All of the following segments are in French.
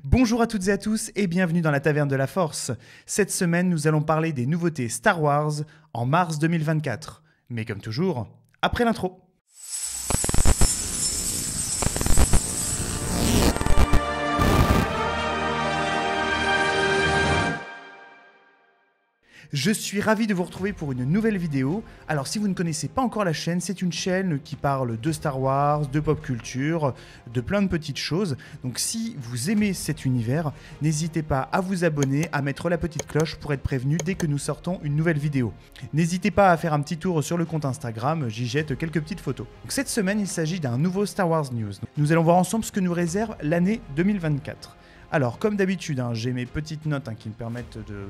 Bonjour à toutes et à tous et bienvenue dans la Taverne de la Force. Cette semaine, nous allons parler des nouveautés Star Wars en mars 2024. Mais comme toujours, après l'intro. Je suis ravi de vous retrouver pour une nouvelle vidéo. Alors si vous ne connaissez pas encore la chaîne, c'est une chaîne qui parle de Star Wars, de pop culture, de plein de petites choses. Donc si vous aimez cet univers, n'hésitez pas à vous abonner, à mettre la petite cloche pour être prévenu dès que nous sortons une nouvelle vidéo. N'hésitez pas à faire un petit tour sur le compte Instagram, j'y jette quelques petites photos. Donc, cette semaine, il s'agit d'un nouveau Star Wars News. Nous allons voir ensemble ce que nous réserve l'année 2024. Alors comme d'habitude, j'ai mes petites notes qui me permettent de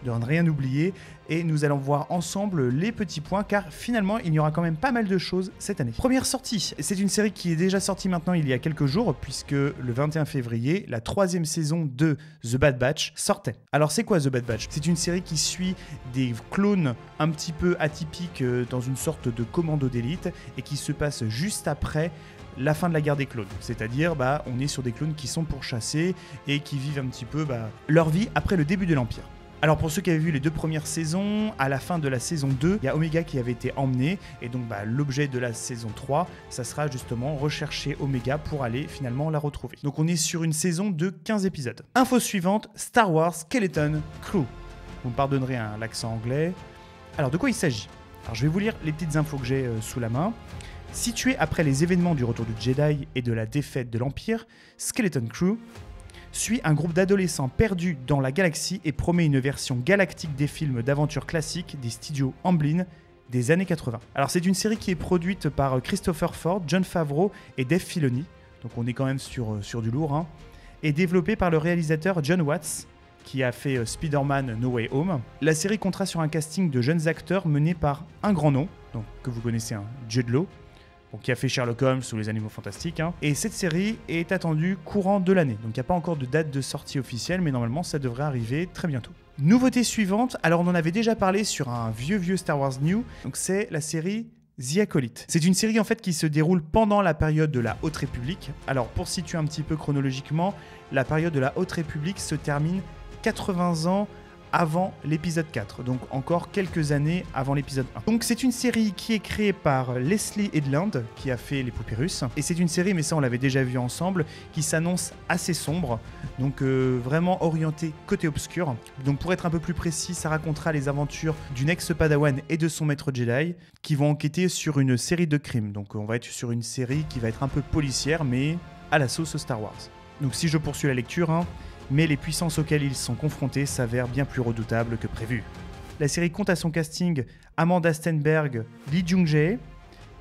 ne rien oublier, et nous allons voir ensemble les petits points, car finalement il y aura quand même pas mal de choses cette année. Première sortie, c'est une série qui est déjà sortie maintenant il y a quelques jours, puisque le 21 février, la 3e saison de The Bad Batch sortait. Alors c'est quoi The Bad Batch? C'est une série qui suit des clones un petit peu atypiques dans une sorte de commando d'élite, et qui se passe juste après la fin de la guerre des clones, c'est-à-dire on est sur des clones qui sont pourchassés et qui vivent un petit peu leur vie après le début de l'Empire. Alors pour ceux qui avaient vu les 2 premières saisons, à la fin de la saison 2, il y a Omega qui avait été emmené, et donc l'objet de la saison 3, ça sera justement rechercher Omega pour aller finalement la retrouver. Donc on est sur une saison de 15 épisodes. Info suivante, Star Wars Skeleton Crew. Vous me pardonnerez l'accent anglais. Alors de quoi il s'agit? Alors je vais vous lire les petites infos que j'ai sous la main. Situé après les événements du retour du Jedi et de la défaite de l'Empire, Skeleton Crew suit un groupe d'adolescents perdus dans la galaxie et promet une version galactique des films d'aventure classiques des studios Amblin des années 80. Alors c'est une série qui est produite par Christopher Ford, Jon Favreau et Dave Filoni, donc on est quand même sur du lourd, et développée par le réalisateur John Watts, qui a fait Spider-Man No Way Home. La série comptera sur un casting de jeunes acteurs mené par un grand nom, donc que vous connaissez, Jude Law, qui a fait Sherlock Holmes ou Les Animaux Fantastiques. Et cette série est attendue courant de l'année. Donc il n'y a pas encore de date de sortie officielle, mais normalement ça devrait arriver très bientôt. Nouveauté suivante, alors on en avait déjà parlé sur un vieux Star Wars New, donc c'est la série The Acolyte. C'est une série en fait qui se déroule pendant la période de la Haute République. Alors pour situer un petit peu chronologiquement, la période de la Haute République se termine 80 ans avant l'épisode 4, donc encore quelques années avant l'épisode 1. Donc c'est une série qui est créée par Leslie Headland, qui a fait Les Poupées Russes, et c'est une série, mais ça on l'avait déjà vu ensemble, qui s'annonce assez sombre, donc vraiment orientée côté obscur. Donc pour être un peu plus précis, ça racontera les aventures d'une ex-padawan et de son maître Jedi, qui vont enquêter sur une série de crimes. Donc on va être sur une série qui va être un peu policière, mais à la sauce Star Wars. Donc si je poursuis la lecture, mais les puissances auxquelles ils sont confrontés s'avèrent bien plus redoutables que prévu. La série compte à son casting Amanda Stenberg, Lee Jung-jae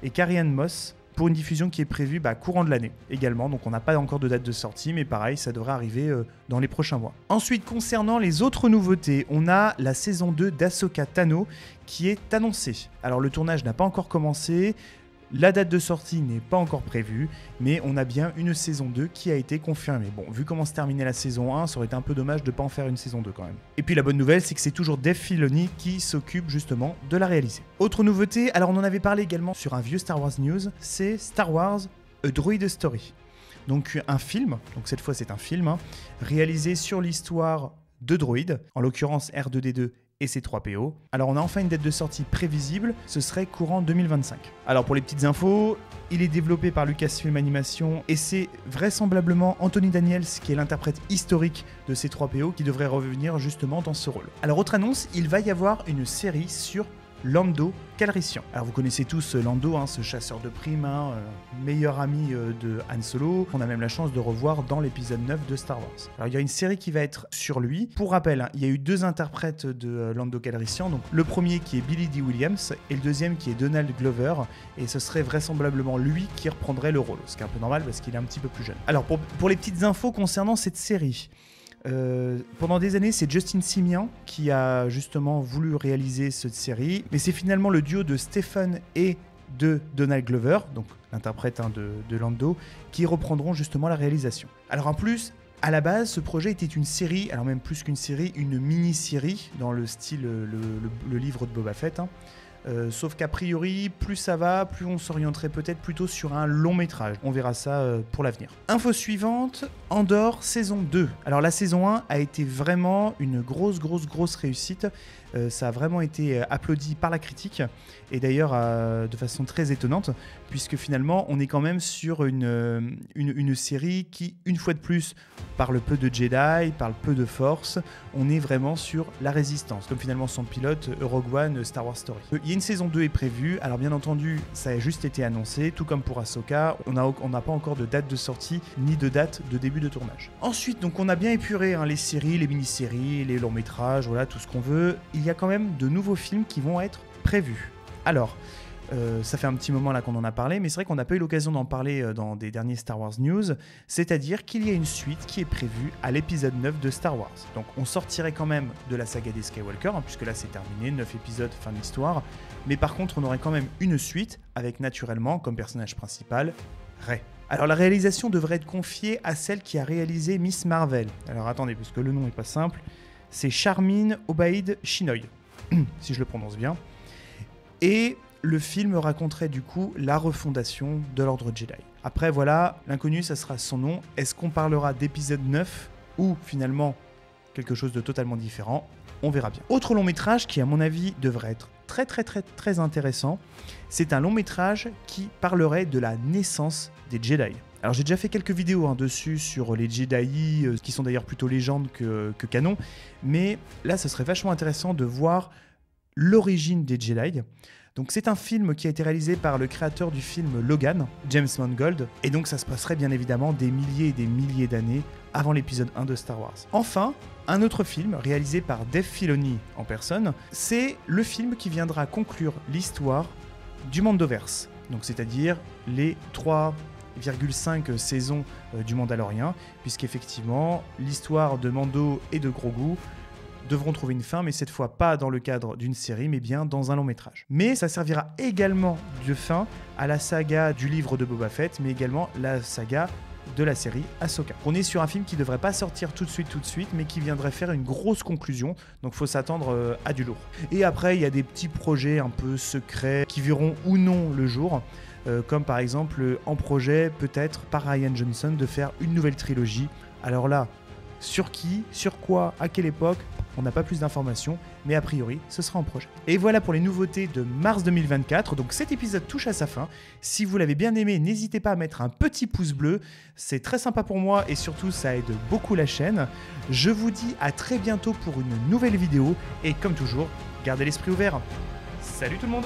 et Carrie-Anne Moss pour une diffusion qui est prévue courant de l'année également, donc on n'a pas encore de date de sortie, mais pareil, ça devrait arriver dans les prochains mois. Ensuite, concernant les autres nouveautés, on a la saison 2 d'Ahsoka Tano qui est annoncée. Alors le tournage n'a pas encore commencé, la date de sortie n'est pas encore prévue, mais on a bien une saison 2 qui a été confirmée. Bon, vu comment se terminait la saison 1, ça aurait été un peu dommage de ne pas en faire une saison 2 quand même. Et puis la bonne nouvelle, c'est que c'est toujours Dave Filoni qui s'occupe justement de la réaliser. Autre nouveauté, alors on en avait parlé également sur un vieux Star Wars News, c'est Star Wars A Droid Story. Donc un film, donc cette fois c'est un film, réalisé sur l'histoire de droïdes, en l'occurrence R2D2 et C3PO. Alors on a enfin une date de sortie prévisible, ce serait courant 2025. Alors pour les petites infos, il est développé par Lucasfilm Animation et c'est vraisemblablement Anthony Daniels qui est l'interprète historique de C3PO qui devrait revenir justement dans ce rôle. Alors autre annonce, il va y avoir une série sur Lando Calrissian. Alors vous connaissez tous Lando, ce chasseur de primes, meilleur ami de Han Solo, qu'on a même la chance de revoir dans l'épisode 9 de Star Wars. Alors il y a une série qui va être sur lui. Pour rappel, il y a eu 2 interprètes de Lando Calrissian, donc le premier qui est Billy Dee Williams et le deuxième qui est Donald Glover, et ce serait vraisemblablement lui qui reprendrait le rôle, ce qui est un peu normal parce qu'il est un petit peu plus jeune. Alors pour les petites infos concernant cette série, pendant des années, c'est Justin Simien qui a justement voulu réaliser cette série, mais c'est finalement le duo de Stephen et de Donald Glover, donc l'interprète de Lando, qui reprendront justement la réalisation. Alors en plus, à la base, ce projet était une série, alors même plus qu'une série, une mini-série dans le style le livre de Boba Fett, sauf qu'a priori, plus ça va, plus on s'orienterait peut-être plutôt sur un long métrage. On verra ça pour l'avenir. Info suivante, Andor saison 2. Alors la saison 1 a été vraiment une grosse réussite. Ça a vraiment été applaudi par la critique, et d'ailleurs de façon très étonnante, puisque finalement on est quand même sur une série qui, une fois de plus, parle peu de Jedi, parle peu de Force. On est vraiment sur la résistance, comme finalement son pilote Rogue One, Star Wars Story. Il y a une saison 2 est prévue, alors bien entendu ça a juste été annoncé, tout comme pour Ahsoka, on n'a pas encore de date de sortie, ni de date de début de tournage. Ensuite, donc on a bien épuré les séries, les mini-séries, les longs métrages, voilà, tout ce qu'on veut. Il y a quand même de nouveaux films qui vont être prévus. Alors, ça fait un petit moment là qu'on en a parlé, mais c'est vrai qu'on n'a pas eu l'occasion d'en parler dans des derniers Star Wars News, c'est-à-dire qu'il y a une suite qui est prévue à l'épisode 9 de Star Wars. Donc on sortirait quand même de la saga des Skywalker, puisque là c'est terminé, 9 épisodes, fin de l'histoire, mais par contre on aurait quand même une suite, avec naturellement comme personnage principal, Rey. Alors la réalisation devrait être confiée à celle qui a réalisé Miss Marvel. Alors attendez, parce que le nom n'est pas simple, c'est Charmin Obaid Chinoy, si je le prononce bien. Et le film raconterait du coup la refondation de l'Ordre Jedi. Après voilà, l'inconnu ça sera son nom. Est-ce qu'on parlera d'épisode 9 ou finalement quelque chose de totalement différent? On verra bien. Autre long métrage qui à mon avis devrait être très intéressant, c'est un long métrage qui parlerait de la naissance des Jedi. Alors j'ai déjà fait quelques vidéos dessus sur les Jedi, qui sont d'ailleurs plutôt légendes que canon, mais là ce serait vachement intéressant de voir l'origine des Jedi. Donc c'est un film qui a été réalisé par le créateur du film Logan, James Mangold, et donc ça se passerait bien évidemment des milliers et des milliers d'années avant l'épisode 1 de Star Wars. Enfin, un autre film réalisé par Dave Filoni en personne, c'est le film qui viendra conclure l'histoire du Mandoverse, donc c'est-à-dire les 3,5 saisons du Mandalorien, puisqu'effectivement l'histoire de Mando et de Grogu devront trouver une fin, mais cette fois pas dans le cadre d'une série, mais bien dans un long métrage. Mais ça servira également de fin à la saga du livre de Boba Fett, mais également la saga de la série Ahsoka. On est sur un film qui devrait pas sortir tout de suite, mais qui viendrait faire une grosse conclusion, donc faut s'attendre à du lourd. Et après, il y a des petits projets un peu secrets qui verront ou non le jour, comme par exemple en projet peut-être par Rian Johnson de faire une nouvelle trilogie. Alors là, sur qui, sur quoi, à quelle époque, on n'a pas plus d'informations, mais a priori, ce sera en projet. Et voilà pour les nouveautés de mars 2024. Donc cet épisode touche à sa fin. Si vous l'avez bien aimé, n'hésitez pas à mettre un petit pouce bleu. C'est très sympa pour moi et surtout, ça aide beaucoup la chaîne. Je vous dis à très bientôt pour une nouvelle vidéo. Et comme toujours, gardez l'esprit ouvert. Salut tout le monde!